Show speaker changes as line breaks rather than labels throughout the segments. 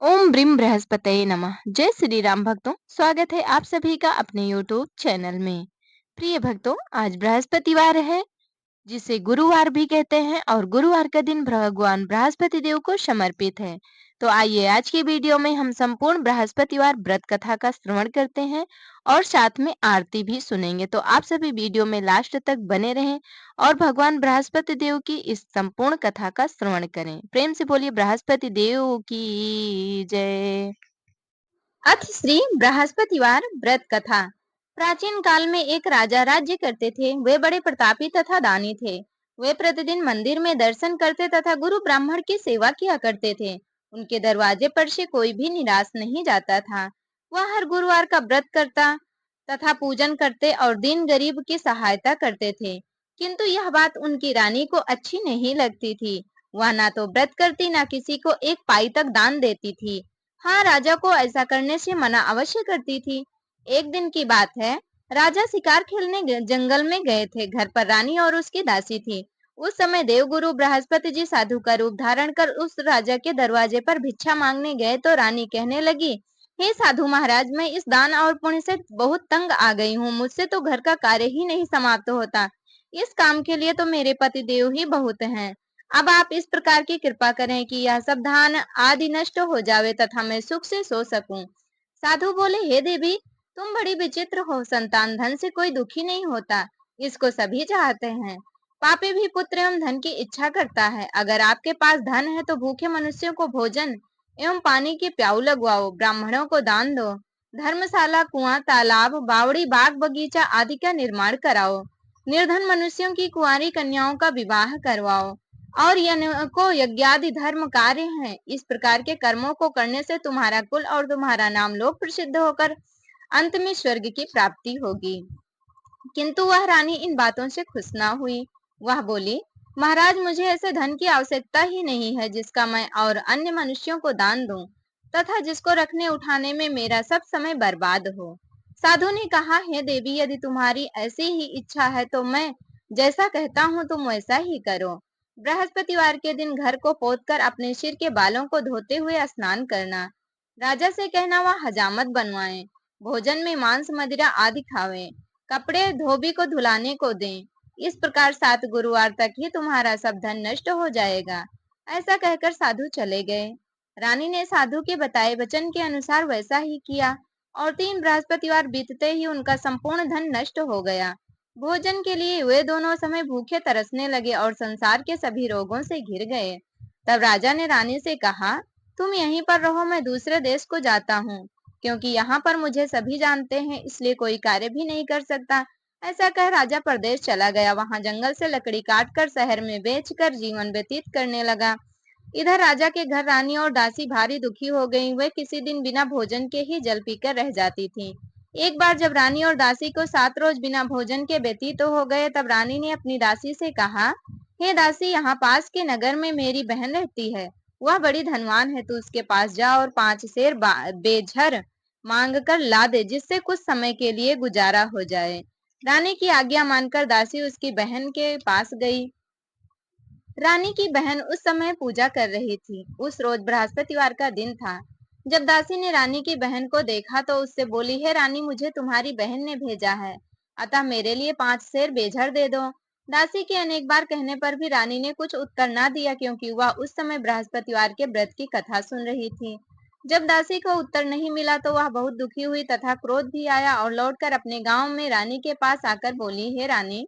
ओम brim बृहस्पतये नमः। जय श्री राम भक्तों, स्वागत है आप सभी का अपने यूट्यूब चैनल में। प्रिय भक्तों, आज बृहस्पतिवार है, जिसे गुरुवार भी कहते हैं और गुरुवार का दिन भगवान बृहस्पति देव को समर्पित है। तो आइए आज की वीडियो में हम संपूर्ण बृहस्पतिवार व्रत कथा का श्रवण करते हैं और साथ में आरती भी सुनेंगे। तो आप सभी वीडियो में लास्ट तक बने रहें और भगवान बृहस्पति देव की इस संपूर्ण कथा का श्रवण करें। प्रेम से बोलिए बृहस्पति देव की जय। अथ श्री बृहस्पतिवार व्रत कथा। प्राचीन काल में एक राजा राज्य करते थे। वे बड़े प्रतापी तथा दानी थे। वे प्रतिदिन मंदिर में दर्शन करते तथा गुरु ब्राह्मण की सेवा किया करते थे। उनके दरवाजे पर से कोई भी निराश नहीं जाता था। वह हर गुरुवार का व्रत करता तथा पूजन करते और दीन गरीब की सहायता करते थे। किंतु यह बात उनकी रानी को अच्छी नहीं लगती थी। वह ना तो व्रत करती, ना किसी को एक पाई तक दान देती थी। हाँ, राजा को ऐसा करने से मना अवश्य करती थी। एक दिन की बात है, राजा शिकार खेलने जंगल में गए थे। घर पर रानी और उसकी दासी थी। उस समय देवगुरु बृहस्पति जी साधु का रूप धारण कर उस राजा के दरवाजे पर भिक्षा मांगने गए तो रानी कहने लगी, हे साधु महाराज, मैं इस दान और पुण्य से बहुत तंग आ गई हूँ। मुझसे तो घर का कार्य ही नहीं समाप्त होता। इस काम के लिए तो मेरे पति देव ही बहुत हैं। अब आप इस प्रकार की कृपा करें कि यह सब धान आदि नष्ट हो जावे तथा मैं सुख से सो सकूं। साधु बोले, हे देवी, तुम बड़ी विचित्र हो। संतान धन से कोई दुखी नहीं होता, इसको सभी चाहते हैं। पापी भी पुत्र एवं धन की इच्छा करता है। अगर आपके पास धन है तो भूखे मनुष्यों को भोजन एवं पानी के प्याऊ लगवाओ, ब्राह्मणों को दान दो, धर्मशाला, कुआं, तालाब, बावड़ी, बाग बगीचा आदि का निर्माण कराओ, निर्धन मनुष्यों की कुंवारी कन्याओं का विवाह करवाओ और को यज्ञादि धर्म कार्य हैं। इस प्रकार के कर्मों को करने से तुम्हारा कुल और तुम्हारा नाम लोक प्रसिद्ध होकर अंत में स्वर्ग की प्राप्ति होगी। किंतु वह रानी इन बातों से खुश न हुई। वह बोली, महाराज, मुझे ऐसे धन की आवश्यकता ही नहीं है जिसका मैं और अन्य मनुष्यों को दान दूं तथा जिसको रखने उठाने में मेरा सब समय बर्बाद हो। साधु ने कहा, हे देवी, यदि तुम्हारी ऐसी ही इच्छा है तो मैं जैसा कहता हूँ तुम वैसा ही करो। बृहस्पतिवार के दिन घर को पोतकर अपने सिर के बालों को धोते हुए स्नान करना। राजा से कहना वह हजामत बनवाए, भोजन में मांस मदिरा आदि खावे, कपड़े धोबी को धुलाने को दें। इस प्रकार 7 गुरुवार तक ही तुम्हारा सब धन नष्ट हो जाएगा। ऐसा कहकर साधु चले गए। रानी ने साधु के बताए वचन के अनुसार वैसा ही किया और 3 बृहस्पतिवार बीतते ही उनका संपूर्ण धन नष्ट हो गया। भोजन के लिए वे दोनों समय भूखे तरसने लगे और संसार के सभी रोगों से घिर गए। तब राजा ने रानी से कहा, तुम यहीं पर रहो, मैं दूसरे देश को जाता हूँ, क्योंकि यहाँ पर मुझे सभी जानते हैं, इसलिए कोई कार्य भी नहीं कर सकता। ऐसा कह राजा परदेश चला गया। वहां जंगल से लकड़ी काटकर शहर में बेचकर जीवन व्यतीत करने लगा। इधर राजा के घर रानी और दासी भारी दुखी हो गईं। वे किसी दिन बिना भोजन के ही जल पीकर रह जाती थीं। एक बार जब रानी और दासी को 7 रोज बिना भोजन के व्यतीत हो गए, तब रानी ने अपनी दासी से कहा, हे दासी, यहाँ पास के नगर में मेरी बहन रहती है। वह बड़ी धनवान है। तू उसके पास जा और 5 शेर बेझर मांग कर ला दे, जिससे कुछ समय के लिए गुजारा हो जाए। रानी की आज्ञा मानकर दासी उसकी बहन के पास गई। रानी की बहन उस समय पूजा कर रही थी। उस रोज बृहस्पतिवार का दिन था। जब दासी ने रानी की बहन को देखा तो उससे बोली, हे रानी, मुझे तुम्हारी बहन ने भेजा है, अतः मेरे लिए 5 शेर बेझर दे दो। दासी के अनेक बार कहने पर भी रानी ने कुछ उत्तर न दिया, क्योंकि वह उस समय बृहस्पतिवार के व्रत की कथा सुन रही थी। जब दासी को उत्तर नहीं मिला तो वह बहुत दुखी हुई तथा क्रोध भी आया और लौटकर अपने गांव में रानी के पास आकर बोली, हे रानी,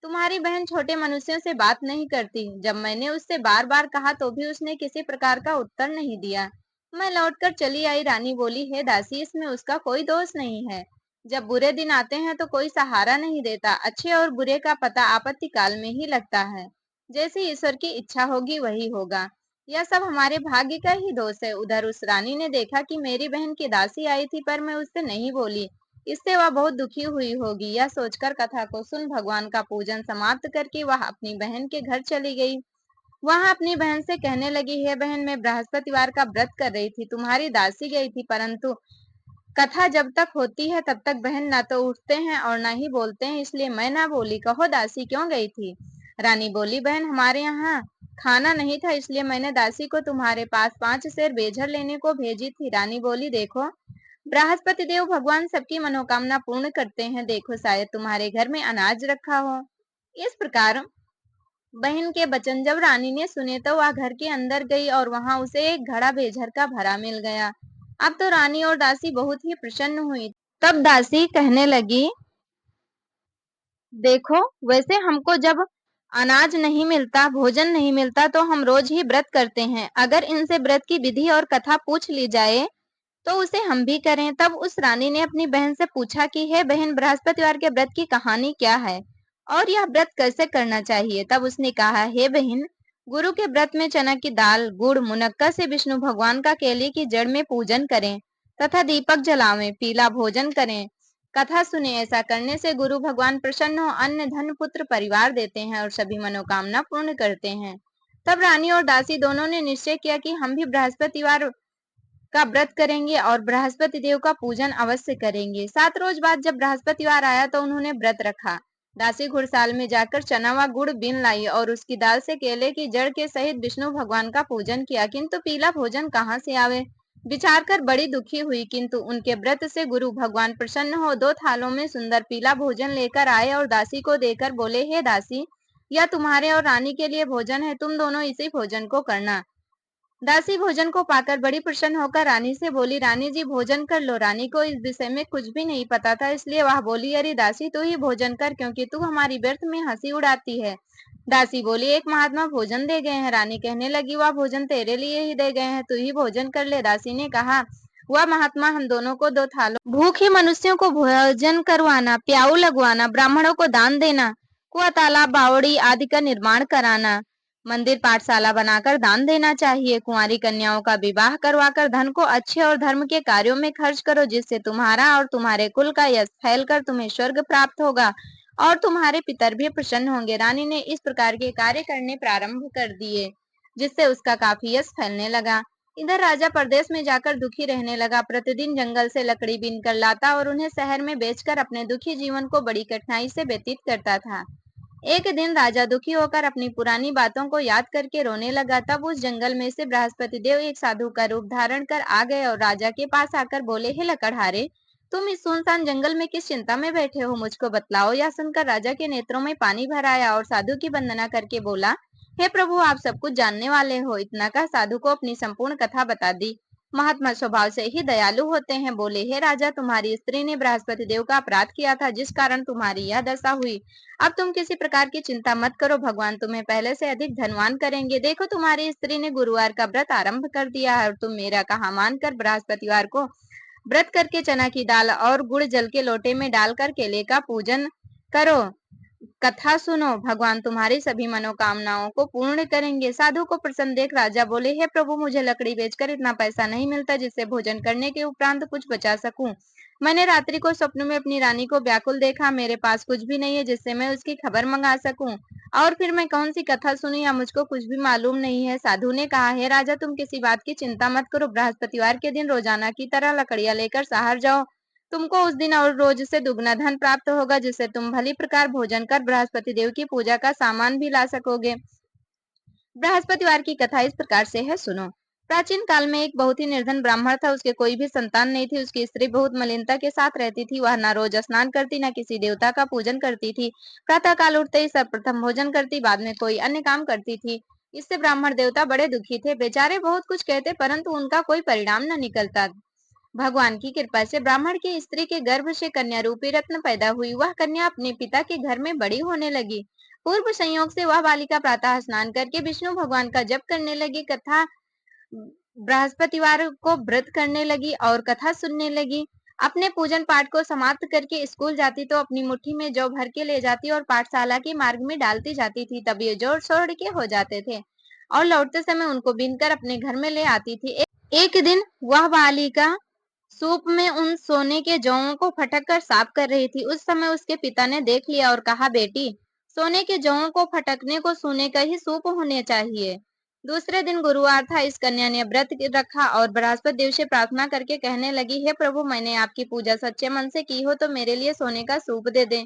तुम्हारी बहन छोटे मनुष्यों से बात नहीं करती। जब मैंने उससे बार बार कहा तो भी उसने किसी प्रकार का उत्तर नहीं दिया। मैं लौटकर चली आई। रानी बोली, हे दासी, इसमें उसका कोई दोष नहीं है। जब बुरे दिन आते हैं तो कोई सहारा नहीं देता। अच्छे और बुरे का पता आपत्ति काल में ही लगता है। जैसी ईश्वर की इच्छा होगी वही होगा। यह सब हमारे भाग्य का ही दोष है। उधर उस रानी ने देखा कि मेरी बहन की दासी आई थी, पर मैं उससे नहीं बोली। इससे वह बहुत दुखी हुई होगी। यह सोचकर कथा को सुन भगवान का पूजन समाप्त करके वह अपनी बहन के घर चली गई। वहां अपनी बहन से कहने लगी, हे बहन, मैं बृहस्पतिवार का व्रत कर रही थी, तुम्हारी दासी गई थी, परंतु कथा जब तक होती है तब तक बहन ना तो उठते हैं और ना ही बोलते हैं, इसलिए मैं ना बोली। कहो दासी क्यों गई थी? रानी बोली, बहन हमारे यहाँ खाना नहीं था, इसलिए मैंने दासी को तुम्हारे पास 5 सेर बेझर लेने को भेजी थी। रानी बोली, देखो बृहस्पति देव भगवान सबकी मनोकामना पूर्ण करते हैं, देखो शायद तुम्हारे घर में अनाज रखा हो। इस प्रकार बहन के वचन जब रानी ने सुने तो वह घर के अंदर गई और वहां उसे एक घड़ा बेझर का भरा मिल गया। अब तो रानी और दासी बहुत ही प्रसन्न हुई। तब दासी कहने लगी, देखो वैसे हमको जब अनाज नहीं मिलता, भोजन नहीं मिलता तो हम रोज ही व्रत करते हैं। अगर इनसे व्रत की विधि और कथा पूछ ली जाए तो उसे हम भी करें। तब उस रानी ने अपनी बहन से पूछा कि हे बहन, बृहस्पतिवार के व्रत की कहानी क्या है और यह व्रत कैसे करना चाहिए। तब उसने कहा, हे बहन, गुरु के व्रत में चना की दाल, गुड़, मुनक्का से विष्णु भगवान का केले की जड़ में पूजन करें तथा दीपक जलावें, पीला भोजन करें, कथा सुने। ऐसा करने से गुरु भगवान प्रसन्न हो अन्न धन पुत्र परिवार देते हैं और सभी मनोकामना पूर्ण करते हैं। तब रानी और दासी दोनों ने निश्चय किया कि हम भी बृहस्पतिवार का व्रत करेंगे और बृहस्पति देव का पूजन अवश्य करेंगे। 7 रोज बाद जब बृहस्पतिवार आया तो उन्होंने व्रत रखा। दासी घुड़साल में जाकर चना व गुड़ बीन लाई और उसकी दाल से केले की जड़ के सहित विष्णु भगवान का पूजन किया, किंतु पीला भोजन कहाँ से आवे। विचार कर बड़ी दुखी हुई, किंतु उनके व्रत से गुरु भगवान प्रसन्न हो 2 थालों में सुंदर पीला भोजन लेकर आए और दासी को देकर बोले, हे दासी, यह तुम्हारे और रानी के लिए भोजन है, तुम दोनों इसी भोजन को करना। दासी भोजन को पाकर बड़ी प्रसन्न होकर रानी से बोली, रानी जी भोजन कर लो। रानी को इस विषय में कुछ भी नहीं पता था, इसलिए वह बोली, अरे दासी तू ही भोजन कर, क्योंकि तू हमारी व्यर्थ में हंसी उड़ाती है। दासी बोली, एक महात्मा भोजन दे गए हैं। रानी कहने लगी, वह भोजन तेरे लिए ही दे गए हैं, तू ही भोजन कर ले। दासी ने कहा, वह महात्मा हम दोनों को 2 थालों भूखे मनुष्यों को भोजन करवाना, प्याऊ लगवाना, ब्राह्मणों को दान देना, कुआं, तालाब, बावड़ी आदि का निर्माण कराना, मंदिर पाठशाला बनाकर दान देना चाहिए। कुंवारी कन्याओं का विवाह करवाकर धन को अच्छे और धर्म के कार्यों में खर्च करो, जिससे तुम्हारा और तुम्हारे कुल का यश फैलकर तुम्हें स्वर्ग प्राप्त होगा और तुम्हारे पितर भी प्रसन्न होंगे। रानी ने इस प्रकार के कार्य करने प्रारंभ कर दिए, जिससे उसका काफी यश फैलने लगा। इधर राजा परदेश में जाकर दुखी रहने लगा। प्रतिदिन जंगल से लकड़ी बीनकर लाता और उन्हें शहर में बेचकर अपने दुखी जीवन को बड़ी कठिनाई से व्यतीत करता था। एक दिन राजा दुखी होकर अपनी पुरानी बातों को याद करके रोने लगा। तब उस जंगल में से बृहस्पति देव एक साधु का रूप धारण कर आ गए और राजा के पास आकर बोले, हे लकड़हारे, तुम इस सुनसान जंगल में किस चिंता में बैठे हो, मुझको बतलाओ। यह सुनकर राजा के नेत्रों में पानी भर आया और साधु की वंदना करके बोला, हे प्रभु, आप सब कुछ जानने वाले हो। इतना कह साधु को अपनी संपूर्ण कथा बता दी। महात्मा स्वभाव से ही दयालु होते हैं। बोले, हे राजा, तुम्हारी स्त्री ने बृहस्पति देव का अपराध किया था, जिस कारण तुम्हारी यह दशा हुई। अब तुम किसी प्रकार की चिंता मत करो, भगवान तुम्हें पहले से अधिक धनवान करेंगे। देखो तुम्हारी स्त्री ने गुरुवार का व्रत आरंभ कर दिया है और तुम मेरा कहा मानकर बृहस्पतिवार को व्रत करके चना की दाल और गुड़ जल के लोटे में डालकर केले का पूजन करो, कथा सुनो, भगवान तुम्हारी सभी मनोकामनाओं को पूर्ण करेंगे। साधु को प्रसन्न देख राजा बोले, हे प्रभु, मुझे लकड़ी बेचकर इतना पैसा नहीं मिलता जिससे भोजन करने के उपरांत कुछ बचा सकूं। मैंने रात्रि को स्वप्न में अपनी रानी को व्याकुल देखा। मेरे पास कुछ भी नहीं है जिससे मैं उसकी खबर मंगा सकूं, और फिर मैं कौन सी कथा सुनी या मुझको कुछ भी मालूम नहीं है। साधु ने कहा, हे राजा, तुम किसी बात की चिंता मत करो। बृहस्पतिवार के दिन रोजाना की तरह लकड़ियां लेकर शहर जाओ। तुमको उस दिन और रोज से दुगना धन प्राप्त होगा, जिससे तुम भली प्रकार भोजन कर बृहस्पति देव की पूजा का सामान भी ला सकोगे। बृहस्पतिवार की कथा इस प्रकार से है, सुनो। प्राचीन काल में एक बहुत ही निर्धन ब्राह्मण था। उसके कोई भी संतान नहीं थी। उसकी स्त्री बहुत मलिनता के साथ रहती थी। वह न रोज स्नान करती, न किसी देवता का पूजन करती थी। प्रातः काल उठते ही सर्वप्रथम भोजन करती, बाद में कोई अन्य काम करती थी। इससे ब्राह्मण देवता बड़े दुखी थे। बेचारे बहुत कुछ कहते, परंतु उनका कोई परिणाम न निकलता। भगवान की कृपा से ब्राह्मण की स्त्री के गर्भ से कन्या रूपी रत्न पैदा हुई। वह कन्या अपने पिता के घर में बड़ी होने लगी। पूर्व संयोग से वह बालिका प्रातः स्नान करके विष्णु भगवान का जप करने लगी, कथा बृहस्पतिवार को व्रत करने लगी और कथा सुनने लगी। अपने पूजन पाठ को समाप्त करके स्कूल जाती तो अपनी मुट्ठी में जौ भर के ले जाती और पाठशाला के मार्ग में डालती जाती थी। तब ये जौ छोड़ के हो जाते थे और लौटते समय उनको बीनकर अपने घर में ले आती थी। एक दिन वह बालिका सूप में उन सोने के जौओं को फटक कर साफ कर रही थी। उस समय उसके पिता ने देख लिया और कहा, बेटी, सोने के जौओं को फटकने को सोने का ही सूप होने चाहिए। दूसरे दिन गुरुवार था। इस कन्या ने व्रत रखा और बृहस्पति देव से प्रार्थना करके कहने लगी, हे प्रभु, मैंने आपकी पूजा सच्चे मन से की हो तो मेरे लिए सोने का सूप दे दें।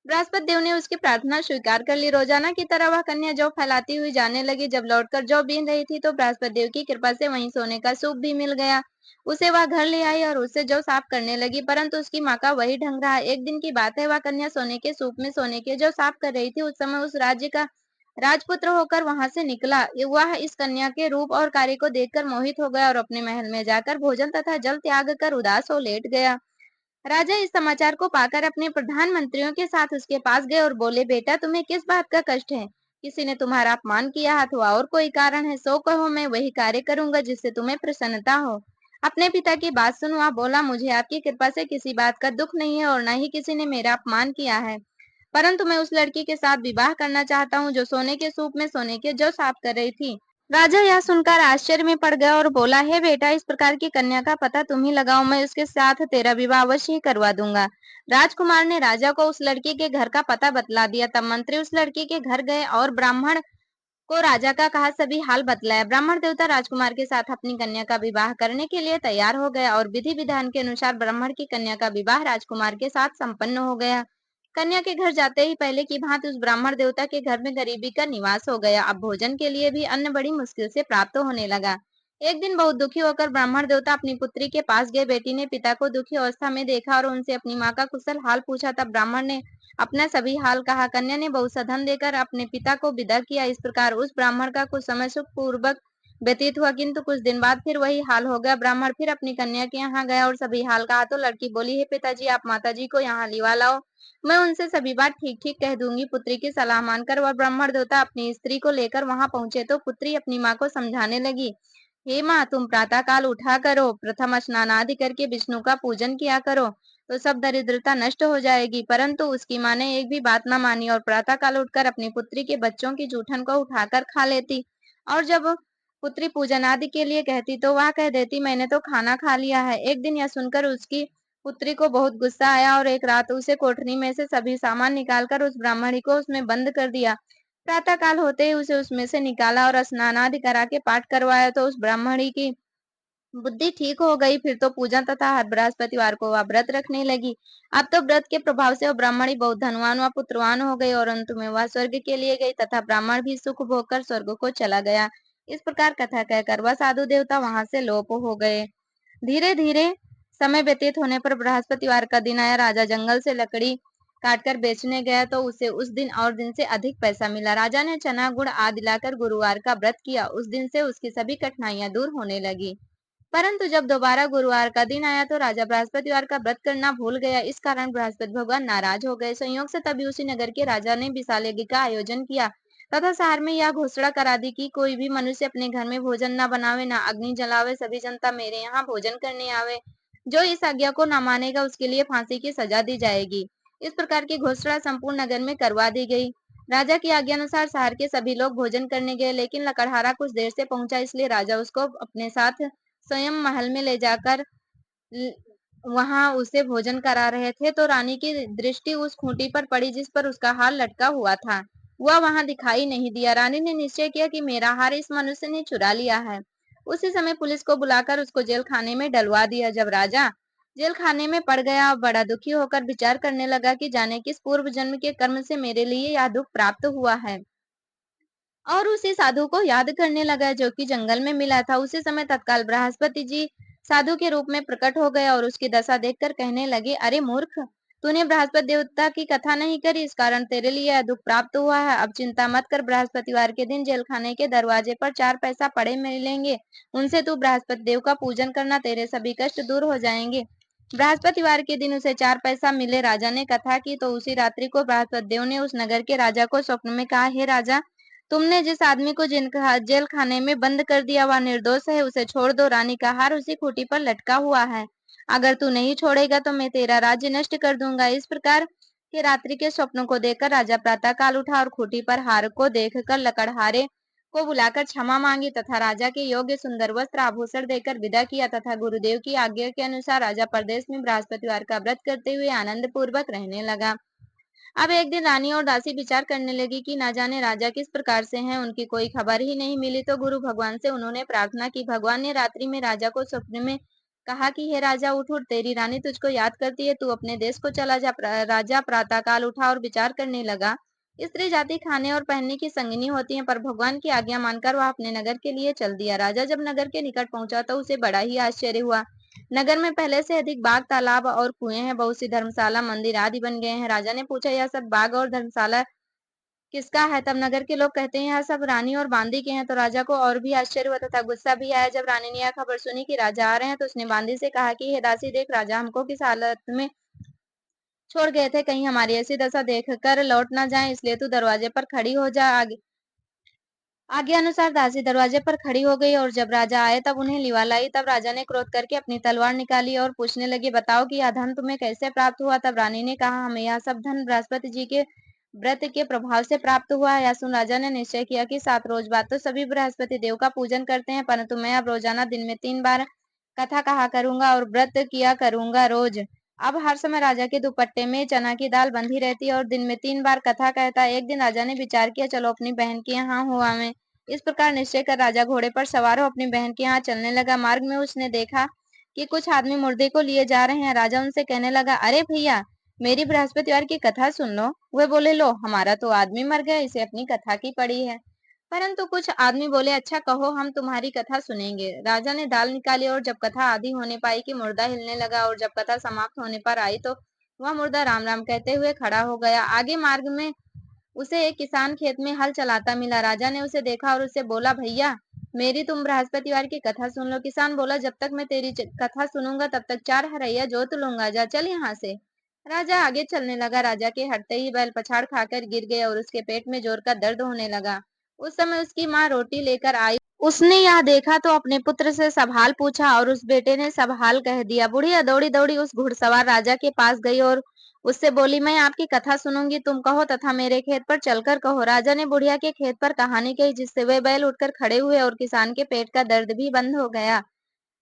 बृहस्पति देव ने उसकी प्रार्थना स्वीकार कर ली। रोजाना की तरह वह कन्या जौ फैलाती हुई जाने लगी। जब लौटकर जौ बीन रही थी तो बृहस्पति देव की कृपा से वहीं सोने का सूप भी मिल गया। उसे वह घर ले आई और उससे जौ साफ करने लगी, परंतु उसकी माँ का वही ढंग रहा। एक दिन की बात है, वह कन्या सोने के सूप में सोने के जौ साफ कर रही थी। उस समय उस राज्य का राजपुत्र होकर वहां से निकला। वह इस कन्या के रूप और कार्य को देखकर मोहित हो गया और अपने महल में जाकर भोजन तथा जल त्याग कर उदास हो लेट गया। राजा इस समाचार को पाकर अपने प्रधानमंत्रियों के साथ उसके पास गए और बोले, बेटा तुम्हें किस बात का कष्ट है? किसी ने तुम्हारा अपमान किया अथवा और कोई कारण है? सो कहो, मैं वही कार्य करूंगा जिससे तुम्हें प्रसन्नता हो। अपने पिता की बात सुन वह बोला, मुझे आपकी कृपा से किसी बात का दुख नहीं है और न ही किसी ने मेरा अपमान किया है, परंतु मैं उस लड़की के साथ विवाह करना चाहता हूँ जो सोने के सूप में सोने के जौ साफ कर रही थी। राजा यह सुनकर आश्चर्य में पड़ गया और बोला, हे बेटा, इस प्रकार की कन्या का पता तुम ही लगाओ, मैं उसके साथ तेरा विवाह अवश्य ही करवा दूंगा। राजकुमार ने राजा को उस लड़की के घर का पता बतला दिया। तब मंत्री उस लड़की के घर गए और ब्राह्मण को राजा का कहा सभी हाल बतलाया। ब्राह्मण देवता राजकुमार के साथ अपनी कन्या का विवाह करने के लिए तैयार हो गया और विधि विधान के अनुसार ब्राह्मण की कन्या का विवाह राजकुमार के साथ संपन्न हो गया। कन्या के घर जाते ही पहले की भांति उस ब्राह्मण देवता के घर में गरीबी का निवास हो गया। अब भोजन के लिए भी अन्न बड़ी मुश्किल से प्राप्त होने लगा। एक दिन बहुत दुखी होकर ब्राह्मण देवता अपनी पुत्री के पास गए। बेटी ने पिता को दुखी अवस्था में देखा और उनसे अपनी माँ का कुशल हाल पूछा। तब ब्राह्मण ने अपना सभी हाल कहा। कन्या ने बहुत सा धन देकर अपने पिता को विदा किया। इस प्रकार उस ब्राह्मण का कुछ समय सुख पूर्वक व्यतीत हुआ, किंतु कुछ दिन बाद फिर वही हाल हो गया। ब्राह्मण फिर अपनी कन्या के यहाँ गया और सभी हाल कहा तो लड़की बोली, हे पिताजी, आप माताजी को यहाँ लिवा लाओ, मैं उनसे सभी बात ठीक ठीक कह दूंगी। पुत्री की सलाह मानकर वह ब्राह्मण देवता अपनी स्त्री को लेकर वहां पहुंचे तो पुत्री अपनी माँ को समझाने लगी, हे माँ, तुम प्रातः काल उठा करो, प्रथम स्नान आदि करके विष्णु का पूजन किया करो तो सब दरिद्रता नष्ट हो जाएगी। परंतु उसकी माँ ने एक भी बात न मानी और प्रातः काल उठकर अपनी पुत्री के बच्चों की जूठन को उठाकर खा लेती और जब पुत्री पूजन आदि के लिए कहती तो वह कह देती, मैंने तो खाना खा लिया है। एक दिन यह सुनकर उसकी पुत्री को बहुत गुस्सा आया और एक रात उसे कोठरी में से सभी सामान निकालकर उस ब्राह्मणी को उसमें बंद कर दिया। प्रातः काल होते ही उसे उसमें से निकाला और स्नान आदि करा के पाठ करवाया तो उस ब्राह्मणी की बुद्धि ठीक हो गई। फिर तो पूजा तथा हर बृहस्पतिवार को वह व्रत रखने लगी। अब तो व्रत के प्रभाव से वह ब्राह्मणी बहुत धनवान व पुत्रवान हो गई और अंत में वह स्वर्ग के लिए गई तथा ब्राह्मण भी सुख भोग कर स्वर्ग को चला गया। इस प्रकार कथा कहकर वह साधु देवता वहां से लोप हो गए। धीरे धीरे समय व्यतीत होने पर बृहस्पतिवार का दिन आया। राजा जंगल से लकड़ी काटकर बेचने गया तो उसे उस दिन और दिन से अधिक पैसा मिला। राजा ने चना गुड़ आदि लाकर गुरुवार का व्रत किया। उस दिन से उसकी सभी कठिनाइयां दूर होने लगी। परंतु जब दोबारा गुरुवार का दिन आया तो राजा बृहस्पतिवार का व्रत करना भूल गया। इस कारण बृहस्पति भगवान नाराज हो गए। संयोग से तभी उसी नगर के राजा ने विशाल यज्ञ का आयोजन किया तथा शहर में यह घोषणा करा दी कि कोई भी मनुष्य अपने घर में भोजन न बनावे, न अग्नि जलावे, सभी जनता मेरे यहाँ भोजन करने आवे। जो इस आज्ञा को न मानेगा उसके लिए फांसी की सजा दी जाएगी। इस प्रकार की घोषणा संपूर्ण नगर में करवा दी गई। राजा की आज्ञा अनुसार शहर के सभी लोग भोजन करने गए, लेकिन लकड़हारा कुछ देर से पहुंचा, इसलिए राजा उसको अपने साथ स्वयं महल में ले जाकर वहां उसे भोजन करा रहे थे तो रानी की दृष्टि उस खूंटी पर पड़ी जिस पर उसका हार लटका हुआ था। वह वहां दिखाई नहीं दिया। रानी ने निश्चय किया कि मेरा हार इस मनुष्य ने चुरा लिया है। उसी समय पुलिस को बुलाकर उसको जेल खाने में डलवा दिया। जब राजा जेल खाने में पड़ गया, बड़ा दुखी होकर विचार करने लगा कि जाने किस पूर्व जन्म के कर्म से मेरे लिए यह दुख प्राप्त हुआ है और उसी साधु को याद करने लगा जो कि जंगल में मिला था। उसी समय तत्काल बृहस्पति जी साधु के रूप में प्रकट हो गए और उसकी दशा देखकर कहने लगे, अरे मूर्ख, तूने बृहस्पति देवता की कथा नहीं करी, इस कारण तेरे लिए यह दुख प्राप्त हुआ है। अब चिंता मत कर, बृहस्पतिवार के दिन जेल खाने के दरवाजे पर 4 पैसा पड़े मिलेंगे, उनसे तू बृहस्पति देव का पूजन करना, तेरे सभी कष्ट दूर हो जाएंगे। बृहस्पतिवार के दिन उसे 4 पैसा मिले। राजा ने कथा की तो उसी रात्रि को बृहस्पति देव ने उस नगर के राजा को स्वप्न में कहा, हे राजा, तुमने जिस आदमी को जेल खाने में बंद कर दिया वह निर्दोष है, उसे छोड़ दो। रानी का हार उसी खूंटी पर लटका हुआ है। अगर तू नहीं छोड़ेगा तो मैं तेरा राज्य नष्ट कर दूंगा। इस प्रकार के रात्रि के स्वप्नों को देखकर राजा प्रातः काल उठा और खूंटी पर हार को देखकर लकड़हारे को बुलाकर क्षमा मांगी तथा राजा के योग्य सुंदर वस्त्र आभूषण देकर विदा किया तथा गुरुदेव की आज्ञा के अनुसार राजा प्रदेश में बृहस्पतिवार का व्रत करते हुए आनंद पूर्वक रहने लगा। अब एक दिन रानी और दासी विचार करने लगी कि ना जाने राजा किस प्रकार से हैं, उनकी कोई खबर ही नहीं मिली। तो गुरु भगवान से उन्होंने प्रार्थना की। भगवान ने रात्रि में राजा को स्वप्न में कहा कि हे राजा उठ उठ, तेरी रानी तुझको याद करती है, तू अपने देश को चला जा। राजा प्रातःकाल उठा और विचार करने लगा। स्त्री जाति खाने और पहनने की संगिनी होती है, पर भगवान की आज्ञा मानकर वह अपने नगर के लिए चल दिया। राजा जब नगर के निकट पहुंचा तो उसे बड़ा ही आश्चर्य हुआ। नगर में पहले से अधिक बाग, तालाब और कुएं हैं। बहुत सी धर्मशाला, मंदिर आदि बन गए हैं। राजा ने पूछा, यह सब बाग और धर्मशाला किसका है? तब नगर के लोग कहते हैं, यह सब रानी और बांदी के हैं। तो राजा को और भी आश्चर्य हुआ तथा गुस्सा भी आया। जब रानी ने यह खबर सुनी कि राजा आ रहे हैं, तो उसने बांदी से कहा कि हे दासी, देख राजा हमको किस हालत में छोड़ गए थे, कहीं हमारी ऐसी दशा देखकर लौट ना जाए, इसलिए तू दरवाजे पर खड़ी हो जा। आज्ञा अनुसार दासी दरवाजे पर खड़ी हो गई, और जब राजा आए तब उन्हें लिवा लाई। तब राजा ने क्रोध करके अपनी तलवार निकाली और पूछने लगे, बताओ कि यह धन तुम्हें कैसे प्राप्त हुआ? तब रानी ने कहा, हमें यह सब धन बृहस्पति जी के व्रत के प्रभाव से प्राप्त हुआ है। यह सुन राजा ने निश्चय किया कि 7 रोज बाद तो सभी बृहस्पति देव का पूजन करते हैं, परंतु मैं अब रोजाना दिन में 3 बार कथा कहा करूंगा और व्रत किया करूंगा रोज। अब हर समय राजा के दुपट्टे में चना की दाल बंधी रहती है और दिन में 3 बार कथा कहता है। एक दिन राजा ने विचार किया, चलो अपनी बहन के यहाँ हुआ मैं। इस प्रकार निश्चय कर राजा घोड़े पर सवार हो अपनी बहन के यहाँ चलने लगा। मार्ग में उसने देखा कि कुछ आदमी मुर्दे को लिए जा रहे हैं। राजा उनसे कहने लगा, अरे भैया, मेरी बृहस्पतिवार की कथा सुन लो। वे बोले, लो, हमारा तो आदमी मर गया, इसे अपनी कथा की पड़ी है। परंतु कुछ आदमी बोले, अच्छा कहो, हम तुम्हारी कथा सुनेंगे। राजा ने दाल निकाली और जब कथा आधी होने पाई कि मुर्दा हिलने लगा, और जब कथा समाप्त होने पर आई तो वह मुर्दा राम राम कहते हुए खड़ा हो गया। आगे मार्ग में उसे एक किसान खेत में हल चलाता मिला। राजा ने उसे देखा और उससे बोला, भैया, मेरी तुम बृहस्पतिवार की कथा सुन लो। किसान बोला, जब तक मैं तेरी कथा सुनूंगा तब तक 4 हरैया जोत लूंगा, जा चल यहाँ से। राजा आगे चलने लगा। राजा के हटते ही बैल पछाड़ खाकर गिर गया और उसके पेट में जोर का दर्द होने लगा। उस समय उसकी माँ रोटी लेकर आई। उसने यह देखा तो अपने पुत्र से सब हाल पूछा, और उस बेटे ने सब हाल कह दिया। बुढ़िया दौड़ी दौड़ी उस घुड़सवार राजा के पास गई और उससे बोली, मैं आपकी कथा सुनूंगी, तुम कहो तथा मेरे खेत पर चलकर कहो। राजा ने बुढ़िया के खेत पर कहानी कही, जिससे वे बैल उठकर खड़े हुए और किसान के पेट का दर्द भी बंद हो गया।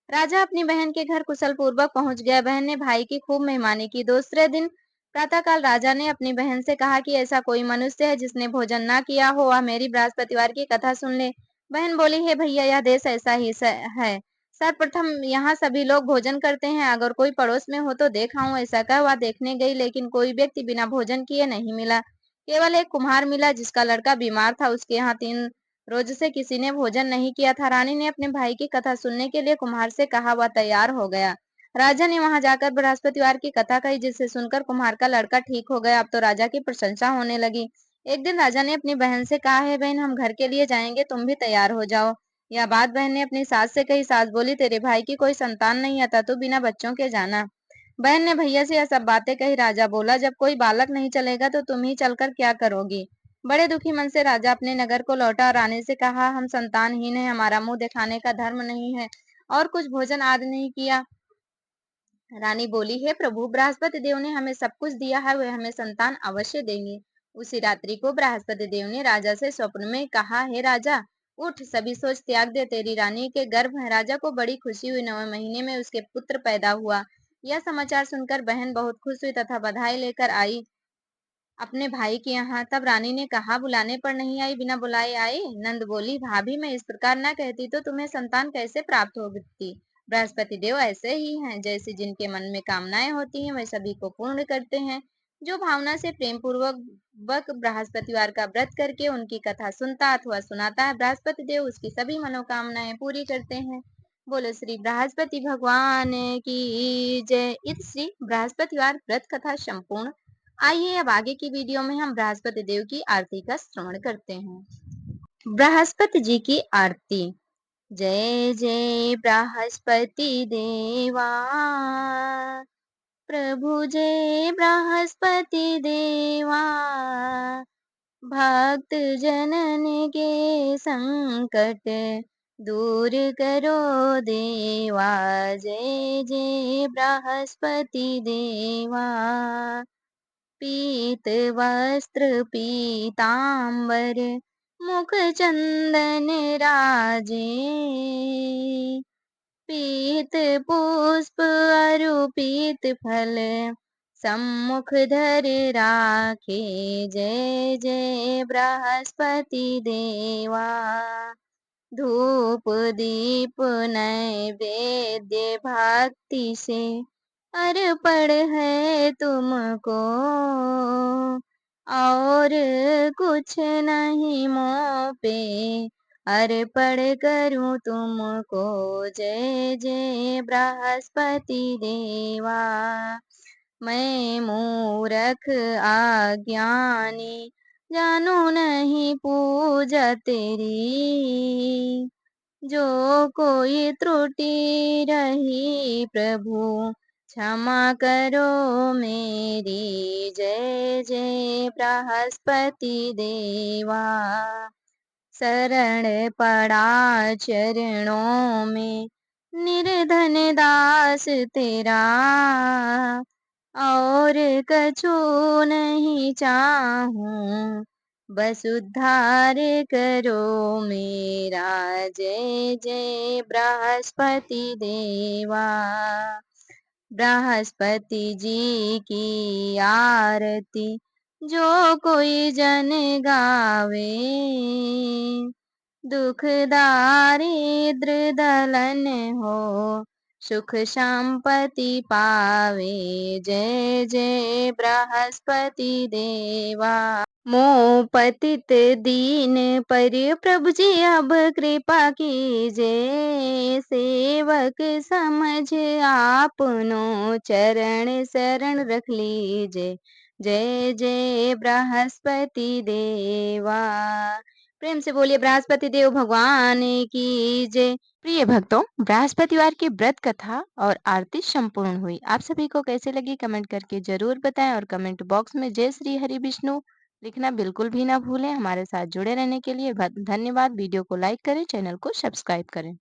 राजा अपनी बहन के घर कुशल पूर्वक पहुंच गया। बहन ने भाई की खूब मेहमानी की। दूसरे दिन प्रातःकाल राजा ने अपनी बहन से कहा कि ऐसा कोई मनुष्य है जिसने भोजन ना किया हो, वह मेरी बृहस्पतिवार की कथा सुन ले। बहन बोली, हे भैया, यह देश ऐसा ही है। सर्वप्रथम यहाँ सभी लोग भोजन करते हैं, अगर कोई पड़ोस में हो तो देख आऊं। ऐसा कह वह देखने गई, लेकिन कोई व्यक्ति बिना भोजन किए नहीं मिला। केवल एक कुम्हार मिला जिसका लड़का बीमार था। उसके यहाँ 3 रोज से किसी ने भोजन नहीं किया था। रानी ने अपने भाई की कथा सुनने के लिए कुम्हार से कहा, वह तैयार हो गया। राजा ने वहां जाकर बृहस्पतिवार की कथा कही, जिसे सुनकर कुम्हार का लड़का ठीक हो गया। अब तो राजा की प्रशंसा होने लगी। एक दिन राजा ने अपनी बहन से कहा, है बहन, हम घर के लिए जाएंगे, तुम भी तैयार हो जाओ। यह बात बहन ने अपनी सास से कही। सास बोली, तेरे भाई की कोई संतान नहीं है, तो बिना बच्चों के जाना। बहन ने भैया से यह सब बातें कही। राजा बोला, जब कोई बालक नहीं चलेगा तो तुम ही चलकर क्या करोगी? बड़े दुखी मन से राजा अपने नगर को लौटा और रानी से कहा, हम संतानहीन हैं, हमारा मुंह दिखाने का धर्म नहीं है और कुछ भोजन आदि नहीं किया। रानी बोली, हे प्रभु, बृहस्पति देव ने हमें सब कुछ दिया है, वे हमें संतान अवश्य देंगे। उसी रात्रि को बृहस्पति देव ने राजा से स्वप्न में कहा, हे राजा, उठ, सभी सोच त्याग दे, तेरी रानी के गर्भ है। राजा को बड़ी खुशी हुई। 9वें महीने में उसके पुत्र पैदा हुआ। यह समाचार सुनकर बहन बहुत खुश हुई तथा बधाई लेकर आई अपने भाई के यहाँ। तब रानी ने कहा, बुलाने पर नहीं आई, बिना बुलाए आई? नंद बोली, भाभी, मैं इस प्रकार न कहती तो तुम्हें संतान कैसे प्राप्त होती? बृहस्पति देव ऐसे ही हैं, जैसे जिनके मन में कामनाएं होती हैं, वे सभी को पूर्ण करते हैं। जो भावना से प्रेम पूर्वक बृहस्पतिवार का व्रत करके उनकी कथा सुनता अथवा सुनाता है, बृहस्पति देव उसकी सभी मनोकामनाएं पूरी करते हैं। बोलो श्री बृहस्पति भगवान की जय। इत श्री बृहस्पतिवार व्रत कथा संपूर्ण। आइए अब आगे की वीडियो में हम बृहस्पति देव की आरती का श्रवण करते हैं। बृहस्पति जी की आरती। जय जय बृहस्पति देवा, प्रभु जय बृहस्पति देवा। भक्त जनन के संकट दूर करो देवा। जय जय बृहस्पति देवा। पीत वस्त्र पीतांबर, मुख चंदन राजे। पीत पुष्प अरु पीत फल, सम्मुख धर राखे। जय जय बृहस्पति देवा। धूप दीप नैवेद्य भक्ति से अर्पण है तुमको, और कुछ नहीं मोह पे अर्पण करूं तुमको। जय जय बृहस्पति देवा। मैं मूरख अज्ञानी, जानू नहीं पूजा तेरी। जो कोई त्रुटि रही प्रभु, क्षमा करो मेरी। जय जय बृहस्पति देवा। शरण पड़ा चरणों में निर्धन दास तेरा, और कछु नहीं चाहूं, बस उद्धार करो मेरा। जय जय बृहस्पति देवा। बृहस्पति जी की आरती जो कोई जन गावे, दुख दारिद्र दलन हो, सुख संपत्ति पावे। जय जय बृहस्पति देवा। मोह पतित दीन पर प्रभु जी अब कृपा कीजिए, सेवक समझ आपनो चरण शरण रख लीजिए। जय जय बृहस्पति देवा। प्रेम से बोलिए बृहस्पति देव भगवान की जय। प्रिय भक्तों, बृहस्पतिवार की व्रत कथा और आरती संपूर्ण हुई। आप सभी को कैसे लगी कमेंट करके जरूर बताएं, और कमेंट बॉक्स में जय श्री हरि विष्णु लिखना बिल्कुल भी ना भूलें। हमारे साथ जुड़े रहने के लिए धन्यवाद। वीडियो को लाइक करें, चैनल को सब्सक्राइब करें।